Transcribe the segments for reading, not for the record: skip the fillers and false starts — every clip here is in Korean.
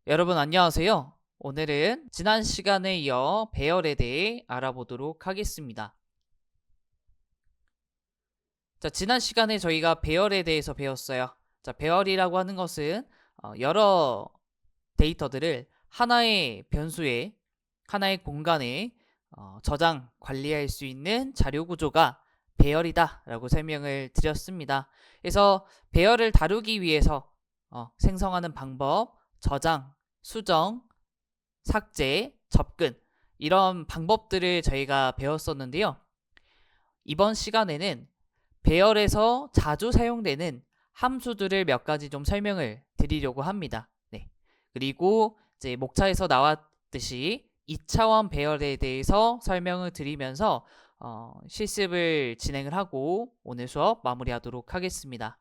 여러분 안녕하세요. 오늘은 지난 시간에 이어 배열에 대해 알아보도록 하겠습니다. 자, 지난 시간에 저희가 배열에 대해서 배웠어요. 자, 배열이라고 하는 것은 여러 데이터들을 하나의 변수에, 하나의 공간에 저장, 관리할 수 있는 자료 구조가 배열이다 라고 설명을 드렸습니다. 그래서 배열을 다루기 위해서 생성하는 방법, 저장, 수정, 삭제, 접근 이런 방법들을 저희가 배웠었는데요. 이번 시간에는 배열에서 자주 사용되는 함수들을 몇 가지 좀 설명을 드리려고 합니다. 네. 그리고 이제 목차에서 나왔듯이 2차원 배열에 대해서 설명을 드리면서 실습을 진행을 하고 오늘 수업 마무리하도록 하겠습니다.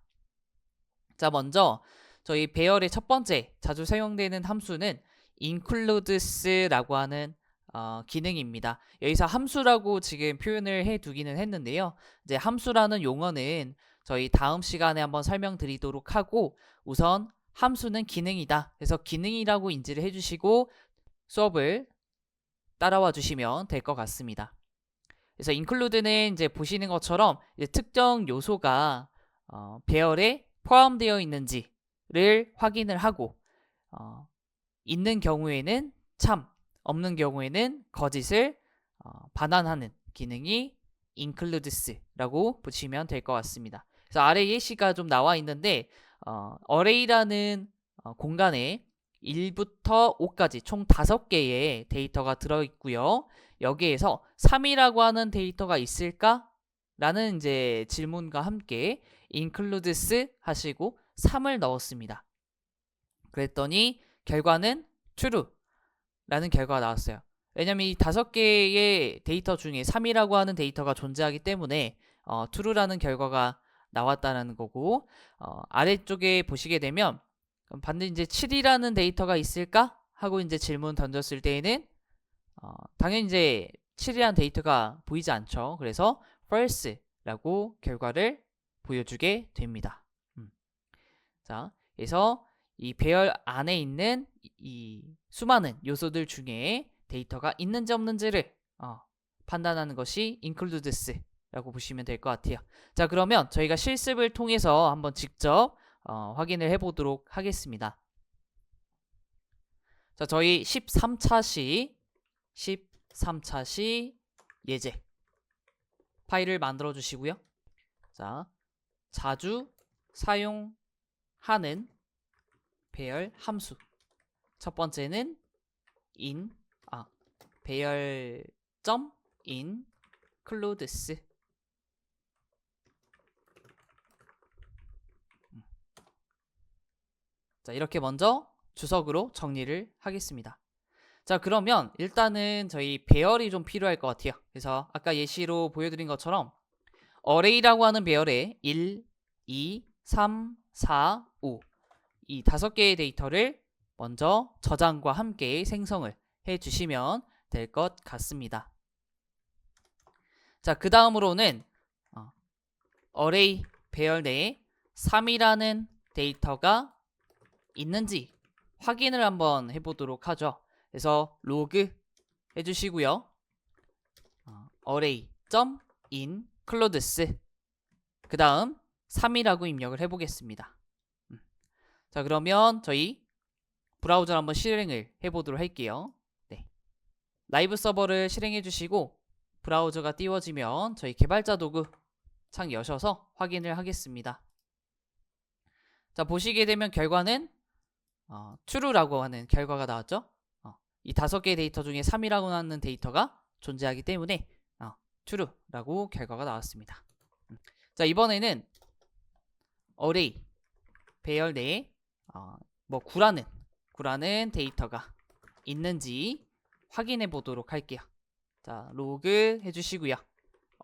자, 먼저 저희 배열의 첫 번째 자주 사용되는 함수는 includes라고 하는 기능입니다. 여기서 함수라고 지금 표현을 해두기는 했는데요. 이제 함수라는 용어는 저희 다음 시간에 한번 설명드리도록 하고 우선 함수는 기능이다. 그래서 기능이라고 인지를 해주시고 수업을 따라와 주시면 될 것 같습니다. 그래서 include는 이제 보시는 것처럼 이제 특정 요소가 배열에 포함되어 있는지를 확인을 하고 있는 경우에는 참, 없는 경우에는 거짓을 반환하는 기능이 includes라고 보시면 될 것 같습니다. 그래서 아래 예시가 좀 나와 있는데 array라는 공간에 1부터 5까지 총 5개의 데이터가 들어있고요. 여기에서 3이라고 하는 데이터가 있을까? 라는 이제 질문과 함께 includes 하시고 3을 넣었습니다. 그랬더니 결과는 true라는 결과가 나왔어요. 왜냐면 이 5개의 데이터 중에 3이라고 하는 데이터가 존재하기 때문에 true라는 결과가 나왔다는 거고 아래쪽에 보시게 되면 반드시 이제 7이라는 데이터가 있을까? 하고 이제 질문 던졌을 때에는 당연히 이제 7이라는 데이터가 보이지 않죠. 그래서 false라고 결과를 보여주게 됩니다. 자, 그래서 이 배열 안에 있는 이 수많은 요소들 중에 데이터가 있는지 없는지를 판단하는 것이 includes라고 보시면 될 것 같아요. 자, 그러면 저희가 실습을 통해서 한번 직접 확인을 해보도록 하겠습니다. 자, 저희 13차 시 예제 파일을 만들어 주시고요. 자, 자주 사용하는 배열 함수. 첫 번째는 배열.includes. 자, 이렇게 먼저 주석으로 정리를 하겠습니다. 자, 그러면 일단은 저희 배열이 좀 필요할 것 같아요. 그래서 아까 예시로 보여드린 것처럼 array라고 하는 배열에 1, 2, 3, 4, 5 이 5개의 데이터를 먼저 저장과 함께 생성을 해주시면 될 것 같습니다. 자, 그 다음으로는 array 배열 내에 3이라는 데이터가 있는지 확인을 한번 해보도록 하죠. 그래서 로그 해주시고요. array.includes 그 다음 3이라고 입력을 해보겠습니다. 자, 그러면 저희 브라우저를 한번 실행을 해보도록 할게요. 네. 라이브 서버를 실행해 주시고 브라우저가 띄워지면 저희 개발자 도구 창 여셔서 확인을 하겠습니다. 자, 보시게 되면 결과는 true라고 하는 결과가 나왔죠. 이 5개의 데이터 중에 3이라고 하는 데이터가 존재하기 때문에 true라고 결과가 나왔습니다. 자, 이번에는 array 배열 내에 9라는 데이터가 있는지 확인해 보도록 할게요. 자, 로그 해주시고요.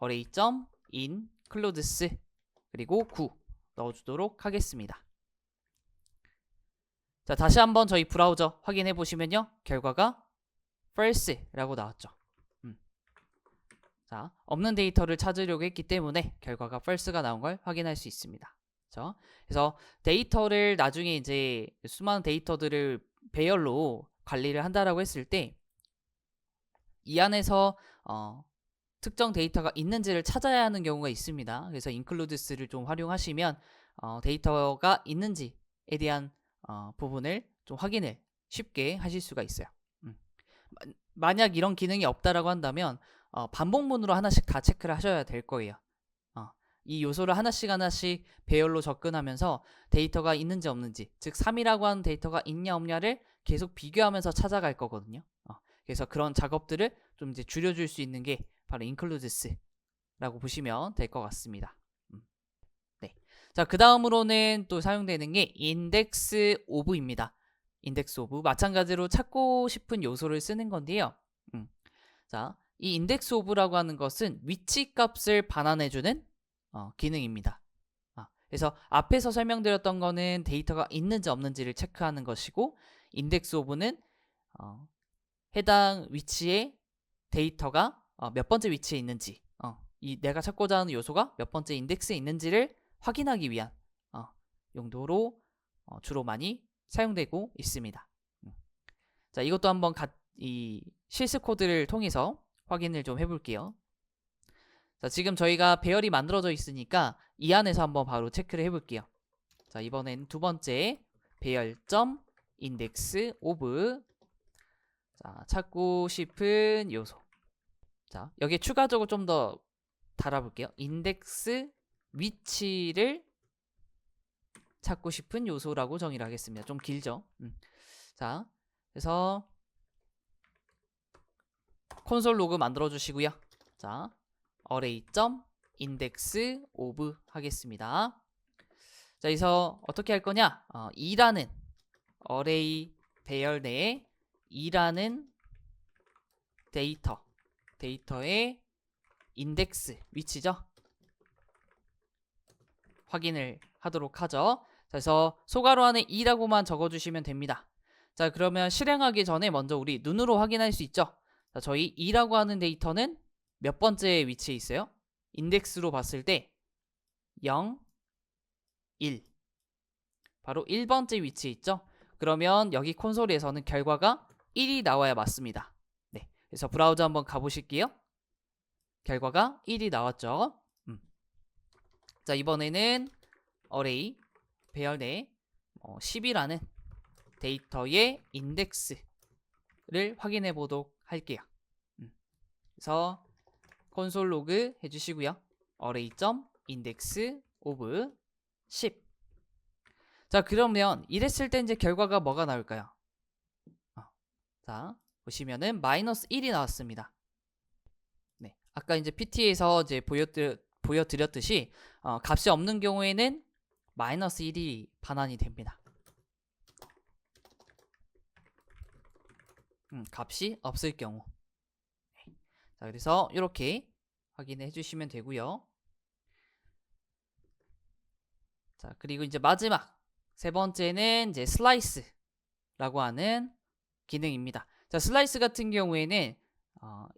array.includes 그리고 9 넣어주도록 하겠습니다. 자, 다시 한번 저희 브라우저 확인해 보시면요. 결과가 false라고 나왔죠. 자, 없는 데이터를 찾으려고 했기 때문에 결과가 false가 나온 걸 확인할 수 있습니다. 그래서 데이터를 나중에 이제 수많은 데이터들을 배열로 관리를 한다라고 했을 때 이 안에서 특정 데이터가 있는지를 찾아야 하는 경우가 있습니다. 그래서 includes를 좀 활용하시면 데이터가 있는지에 대한 부분을 좀 확인을 쉽게 하실 수가 있어요. 만약 이런 기능이 없다라고 한다면 반복문으로 하나씩 다 체크를 하셔야 될 거예요. 이 요소를 하나씩 하나씩 배열로 접근하면서 데이터가 있는지 없는지, 즉 3이라고 하는 데이터가 있냐 없냐를 계속 비교하면서 찾아갈 거거든요. 그래서 그런 작업들을 좀 이제 줄여줄 수 있는 게 바로 includes라고 보시면 될 것 같습니다. 네. 자, 그 다음으로는 또 사용되는 게 index of입니다. index of 마찬가지로 찾고 싶은 요소를 쓰는 건데요. 자, 이 index of라고 하는 것은 위치 값을 반환해주는 기능입니다. 그래서 앞에서 설명드렸던 거는 데이터가 있는지 없는지를 체크하는 것이고 index of는 해당 위치에 데이터가 몇 번째 위치에 있는지 이 내가 찾고자 하는 요소가 몇 번째 인덱스에 있는지를 확인하기 위한 용도로 주로 많이 사용되고 있습니다. 자, 이것도 한번 이 실습 코드를 통해서 확인을 좀 해볼게요. 자, 지금 저희가 배열이 만들어져 있으니까 이 안에서 한번 바로 체크를 해볼게요. 자, 이번엔 두 번째 배열점 인덱스 오브 자, 찾고 싶은 요소. 자, 여기에 추가적으로 좀 더 달아볼게요. 인덱스 위치를 찾고 싶은 요소라고 정의를 하겠습니다. 좀 길죠? 자, 그래서 콘솔 로그 만들어 주시고요. 자, array.index of 하겠습니다. 자, 여기서 어떻게 할 거냐? 2라는 array 배열 내에 2라는 데이터의 인덱스 위치죠. 확인을 하도록 하죠. 그래서 소괄호 안에 2라고만 적어주시면 됩니다. 자, 그러면 실행하기 전에 먼저 우리 눈으로 확인할 수 있죠. 자, 저희 2라고 하는 데이터는 몇 번째 위치에 있어요? 인덱스로 봤을 때 0, 1 바로 1번째 위치에 있죠. 그러면 여기 콘솔에서는 결과가 1이 나와야 맞습니다. 네, 그래서 브라우저 한번 가보실게요. 결과가 1이 나왔죠. 자, 이번에는 array 배열 내 10이라는 데이터의 인덱스를 확인해 보도록 할게요. 그래서 콘솔 로그 해주시고요. array.index of 10. 자, 그러면 이랬을 때 이제 결과가 뭐가 나올까요? 자, 보시면은 마이너스 1이 나왔습니다. 네, 아까 이제 PT에서 이제 보여드렸듯이 값이 없는 경우에는 마이너스 1이 반환이 됩니다. 값이 없을 경우. 네. 자, 그래서 이렇게 확인해 주시면 되고요. 자, 그리고 이제 마지막 세 번째는 이제 슬라이스라고 하는 기능입니다. 자, 슬라이스 같은 경우에는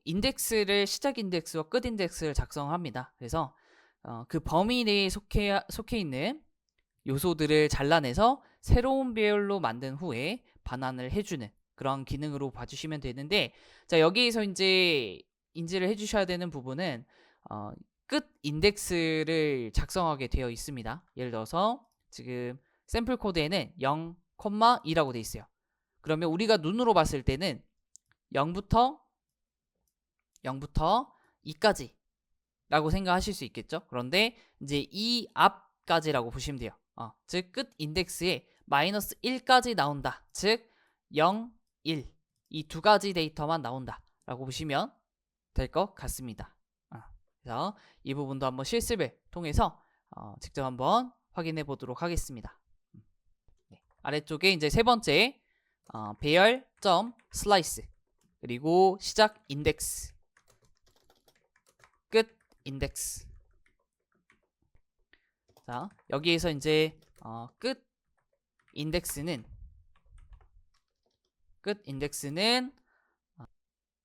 인덱스를 시작 인덱스와 끝 인덱스를 작성합니다. 그래서 그 범위 내에 속해 있는 요소들을 잘라내서 새로운 배열로 만든 후에 반환을 해주는 그런 기능으로 봐주시면 되는데, 자, 여기에서 이제 인지를 해주셔야 되는 부분은 끝 인덱스를 작성하게 되어 있습니다. 예를 들어서 지금 샘플 코드에는 0,2라고 되어 있어요. 그러면 우리가 눈으로 봤을 때는 0부터 2까지 라고 생각하실 수 있겠죠. 그런데 이제 이 앞까지라고 보시면 돼요. 즉 끝 인덱스에 마이너스 1까지 나온다. 즉 0, 1 이 두 가지 데이터만 나온다 라고 보시면 될 것 같습니다. 그래서 이 부분도 한번 실습을 통해서 직접 한번 확인해 보도록 하겠습니다. 네, 아래쪽에 이제 세 번째 배열.슬라이스 그리고 시작 인덱스 끝 인덱스. 자, 여기에서 이제 끝 인덱스는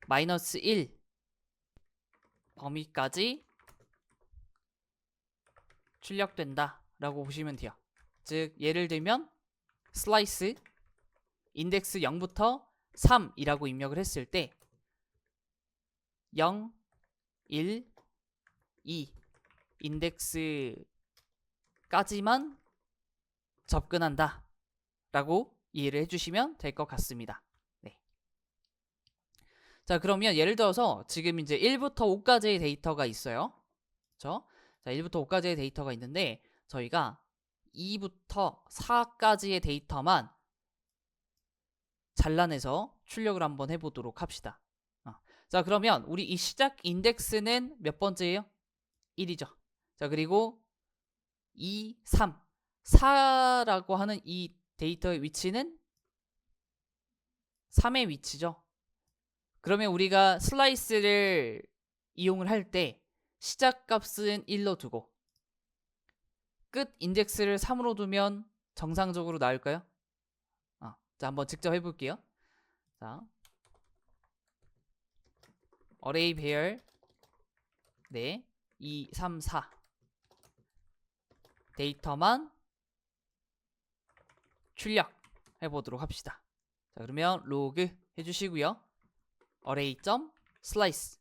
마이너스 1 범위까지 출력된다 라고 보시면 돼요. 즉 예를 들면 슬라이스 인덱스 0부터 3이라고 입력을 했을 때 0, 1, 2 인덱스까지만 접근한다 라고 이해를 해주시면 될 것 같습니다. 네. 자, 그러면 예를 들어서 지금 이제 1부터 5까지의 데이터가 있어요. 그렇죠? 자, 1부터 5까지의 데이터가 있는데 저희가 2부터 4까지의 데이터만 잘라내서 출력을 한번 해보도록 합시다. 자, 그러면 우리 이 시작 인덱스는 몇 번째예요? 1이죠. 자, 그리고 2, 3, 4라고 하는 이 데이터의 위치는 3의 위치죠. 그러면 우리가 슬라이스를 이용을 할 때 시작 값은 1로 두고 끝 인덱스를 3으로 두면 정상적으로 나올까요? 자, 한번 직접 해볼게요. 자, 어레이 배열 네, 2, 3, 4 데이터만 출력해보도록 합시다. 자, 그러면 로그 해주시고요. array.slice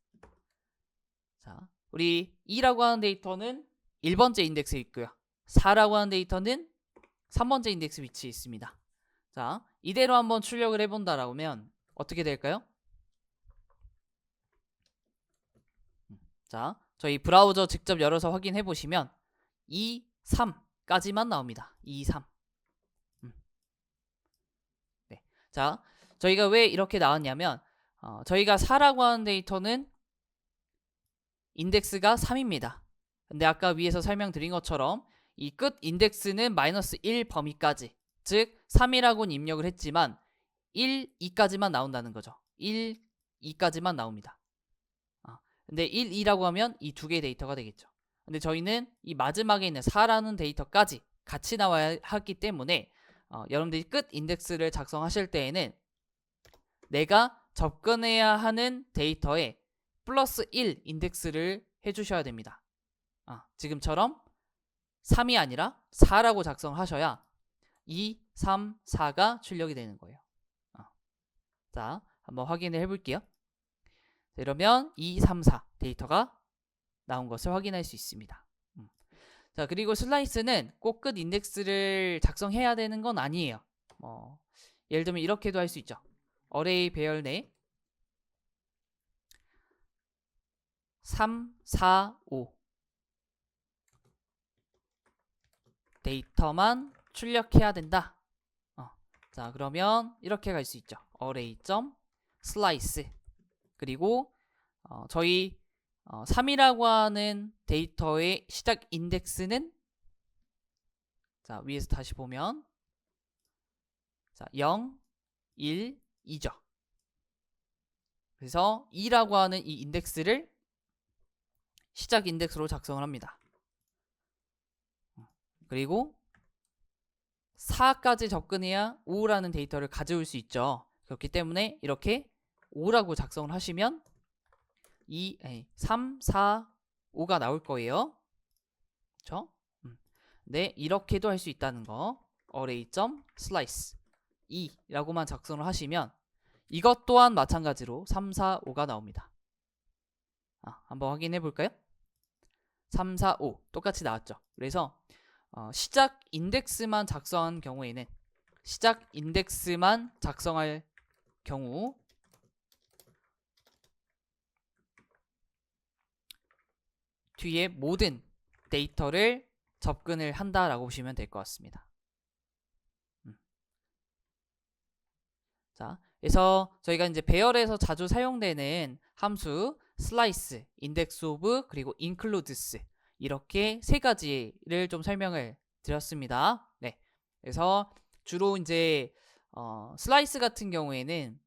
자, 우리 2라고 하는 데이터는 1번째 인덱스에 있고요. 4라고 하는 데이터는 3번째 인덱스 위치에 있습니다. 자, 이대로 한번 출력을 해본다라면 어떻게 될까요? 자, 저희 브라우저 직접 열어서 확인해 보시면 2, 3까지만 나옵니다. 2, 3. 네. 자, 저희가 왜 이렇게 나왔냐면 저희가 4라고 하는 데이터는 인덱스가 3입니다. 근데 아까 위에서 설명드린 것처럼 이 끝 인덱스는 -1 범위까지, 즉 3이라고는 입력을 했지만 1, 2까지만 나온다는 거죠. 1, 2까지만 나옵니다. 근데 1, 2라고 하면 이 두 개의 데이터가 되겠죠. 근데 저희는 이 마지막에 있는 4라는 데이터까지 같이 나와야 하기 때문에 여러분들이 끝 인덱스를 작성하실 때에는 내가 접근해야 하는 데이터에 플러스 1 인덱스를 해주셔야 됩니다. 지금처럼 3이 아니라 4라고 작성하셔야 2, 3, 4가 출력이 되는 거예요. 자, 한번 확인을 해볼게요. 이러면 2, 3, 4 데이터가 나온 것을 확인할 수 있습니다. 자, 그리고 슬라이스는 꼭 끝 인덱스를 작성해야 되는 건 아니에요. 예를 들면 이렇게도 할 수 있죠. 어레이 배열 내 3, 4, 5 데이터만 출력해야 된다. 자, 그러면 이렇게 갈 수 있죠. array.slice 그리고 저희 3이라고 하는 데이터의 시작 인덱스는 자, 위에서 다시 보면 자, 0, 1, 2죠. 그래서 2라고 하는 이 인덱스를 시작 인덱스로 작성을 합니다. 그리고 4까지 접근해야 5라는 데이터를 가져올 수 있죠. 그렇기 때문에 이렇게 5라고 작성을 하시면 3, 4, 5가 나올 거예요. 그렇죠? 네, 이렇게도 할 수 있다는 거. array.slice 2라고만 작성을 하시면 이것 또한 마찬가지로 3, 4, 5가 나옵니다. 한번 확인해 볼까요? 3, 4, 5 똑같이 나왔죠. 그래서 시작 인덱스만 작성한 경우에는 시작 인덱스만 작성할 경우 뒤에 모든 데이터를 접근을 한다라고 보시면 될 것 같습니다. 자, 그래서 저희가 이제 배열에서 자주 사용되는 함수 slice, index of 그리고 includes 이렇게 세 가지를 좀 설명을 드렸습니다. 네, 그래서 주로 이제 슬라이스 같은 경우에는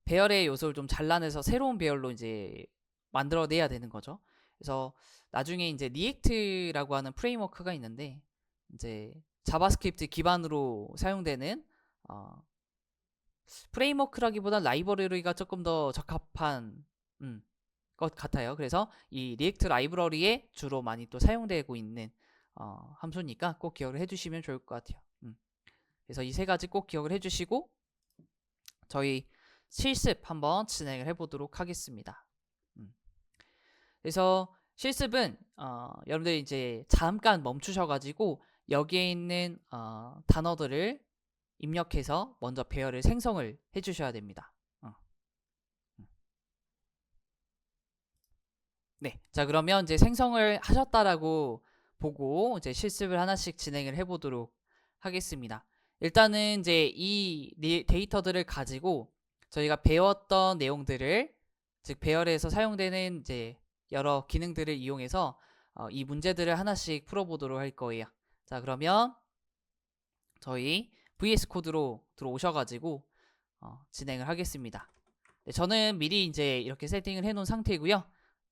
배열의 요소를 좀 잘라내서 새로운 배열로 이제 만들어내야 되는 거죠. 그래서 나중에 이제 리액트라고 하는 프레임워크가 있는데 이제 자바스크립트 기반으로 사용되는 프레임워크라기보다 라이브러리가 조금 더 적합한 것 같아요. 그래서 이 리액트 라이브러리에 주로 많이 또 사용되고 있는 함수니까 꼭 기억을 해주시면 좋을 것 같아요. 그래서 이 세 가지 꼭 기억을 해주시고 저희 실습 한번 진행을 해보도록 하겠습니다. 그래서 실습은 여러분들 이제 잠깐 멈추셔가지고 여기에 있는 단어들을 입력해서 먼저 배열을 생성을 해주셔야 됩니다. 네, 자 그러면 이제 생성을 하셨다라고 보고 이제 실습을 하나씩 진행을 해보도록 하겠습니다. 일단은 이제 이 데이터들을 가지고 저희가 배웠던 내용들을 즉 배열에서 사용되는 이제 여러 기능들을 이용해서 이 문제들을 하나씩 풀어보도록 할 거예요. 자 그러면 저희 VS 코드로 들어오셔가지고 진행을 하겠습니다. 네, 저는 미리 이제 이렇게 세팅을 해놓은 상태고요.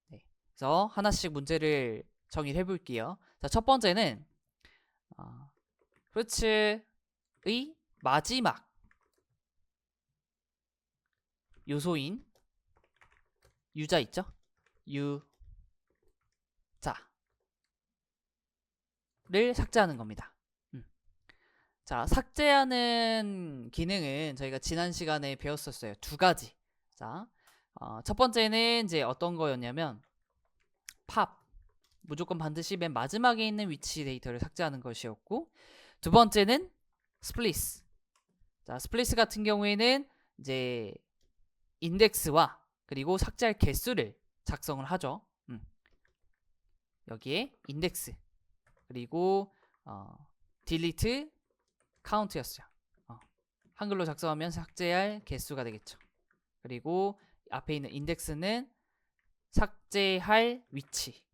네, 그래서 하나씩 문제를 정의를 해볼게요. 자, 첫 번째는 프루츠의 마지막 요소인 유자 있죠? 유자를 삭제하는 겁니다. 자, 삭제하는 기능은 저희가 지난 시간에 배웠었어요. 두 가지. 자, 첫 번째는 이제 어떤 거였냐면 팝, 무조건 반드시 맨 마지막에 있는 위치 데이터를 삭제하는 것이었고, 두 번째는 스플리스. 자, 스플리스 같은 경우에는 이제 인덱스와 그리고 삭제할 개수를 작성을 하죠. 여기에 인덱스 그리고 딜리트 카운트였어요. 한글로 작성하면 삭제할 개수가 되겠죠. 그리고 앞에 있는 인덱스는 삭제할 위치,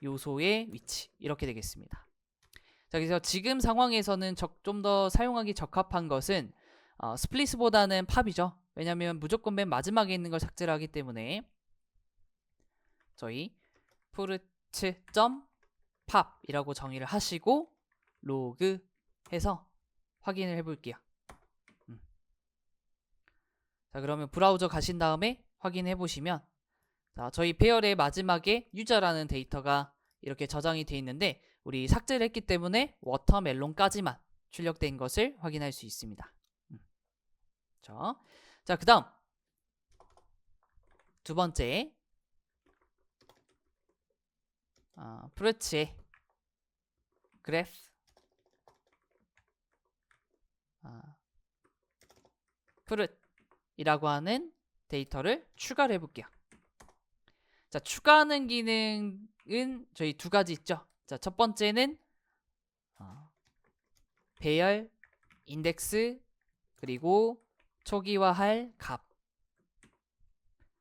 요소의 위치 이렇게 되겠습니다. 자, 그래서 지금 상황에서는 좀 더 사용하기 적합한 것은 스플릿보다는 팝이죠. 왜냐하면 무조건 맨 마지막에 있는 걸 삭제를 하기 때문에 저희 fruit.pop이라고 정의를 하시고 로그 해서 확인을 해볼게요. 자, 그러면 브라우저 가신 다음에 확인해 보시면 자, 저희 배열의 마지막에 유저라는 데이터가 이렇게 저장이 되어 있는데 우리 삭제를 했기 때문에 워터멜론까지만 출력된 것을 확인할 수 있습니다. 자, 그 다음 두 번째 프루츠의 그래프 프루트이라고 하는 데이터를 추가를 해볼게요. 자, 추가하는 기능은 저희 두 가지 있죠. 자, 첫 번째는 배열, 인덱스, 그리고 초기화할 값.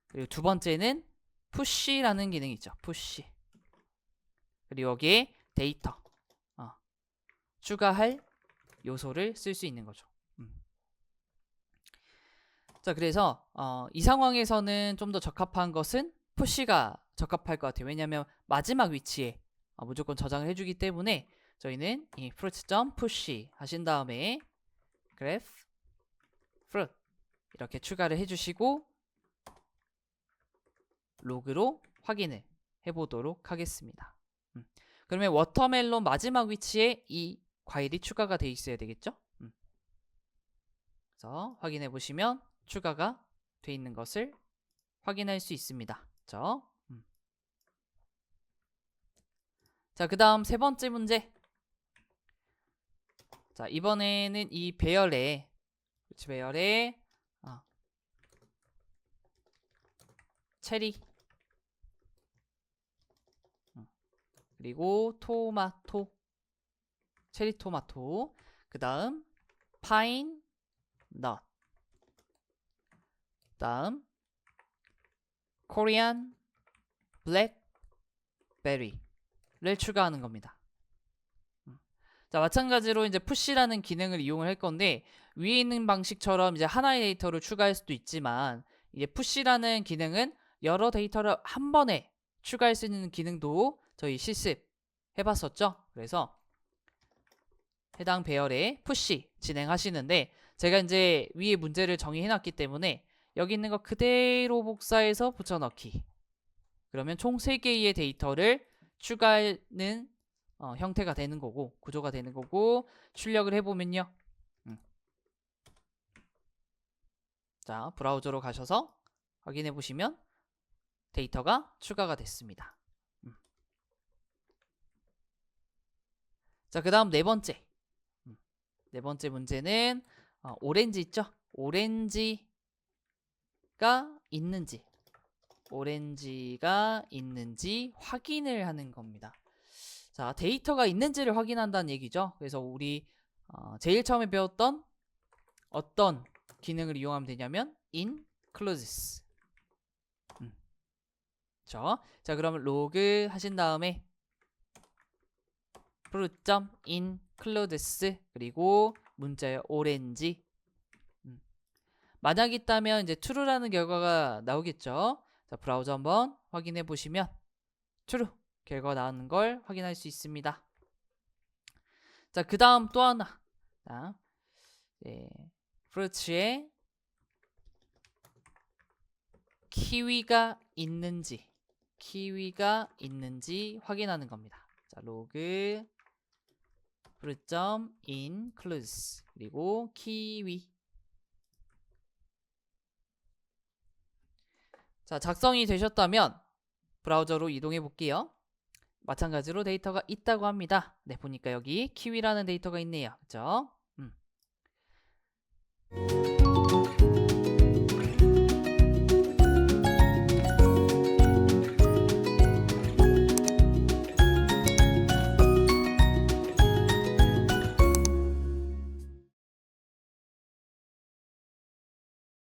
그리고 두 번째는 푸시라는 기능이 있죠. 푸시. 그리고 여기에 데이터. 추가할 요소를 쓸 수 있는 거죠. 자, 그래서 이 상황에서는 좀 더 적합한 것은 푸시가 적합할 것 같아요. 왜냐하면 마지막 위치에 무조건 저장을 해주기 때문에 저희는 이 fruit.push 하신 다음에 graph fruit 이렇게 추가를 해주시고 로그로 확인을 해보도록 하겠습니다. 그러면 워터멜론 마지막 위치에 이 과일이 추가가 돼 있어야 되겠죠? 그래서 확인해 보시면 추가가 돼 있는 것을 확인할 수 있습니다. 그렇죠? 자, 그 다음 세 번째 문제. 자, 이번에는 이 배열에 체리 그리고 토마토 체리 토마토 그 다음 파인 넛 다음 코리안 블랙베리를 추가하는 겁니다. 자, 마찬가지로 이제 푸시라는 기능을 이용을 할 건데 위에 있는 방식처럼 이제 하나의 데이터를 추가할 수도 있지만 이제 푸시라는 기능은 여러 데이터를 한 번에 추가할 수 있는 기능도 저희 실습 해봤었죠. 그래서 해당 배열에 푸시 진행하시는데 제가 이제 위에 문제를 정의해놨기 때문에 여기 있는 거 그대로 복사해서 붙여넣기. 그러면 총 3개의 데이터를 추가하는 형태가 되는 거고 구조가 되는 거고 출력을 해보면요. 자, 브라우저로 가셔서 확인해 보시면 데이터가 추가가 됐습니다. 자, 그 다음 네 번째. 네 번째 문제는 오렌지 있죠? 오렌지가 있는지 확인을 하는 겁니다. 자, 데이터가 있는지를 확인한다는 얘기죠. 그래서 우리 제일 처음에 배웠던 어떤 기능을 이용하면 되냐면 includes. 자, 그러면 로그 하신 다음에 fruit.includes 그리고 문자의 오렌지. 만약 있다면 이제 true라는 결과가 나오겠죠. 자, 브라우저 한번 확인해 보시면 true 결과가 나오는 걸 확인할 수 있습니다. 자, 그 다음 또 하나. 자, fruits에 키위가 있는지 확인하는 겁니다. 자, 로그 fruit.includes 그리고 키위. 자, 작성이 되셨다면 브라우저로 이동해 볼게요. 마찬가지로 데이터가 있다고 합니다. 네, 보니까 여기 키위라는 데이터가 있네요. 그죠?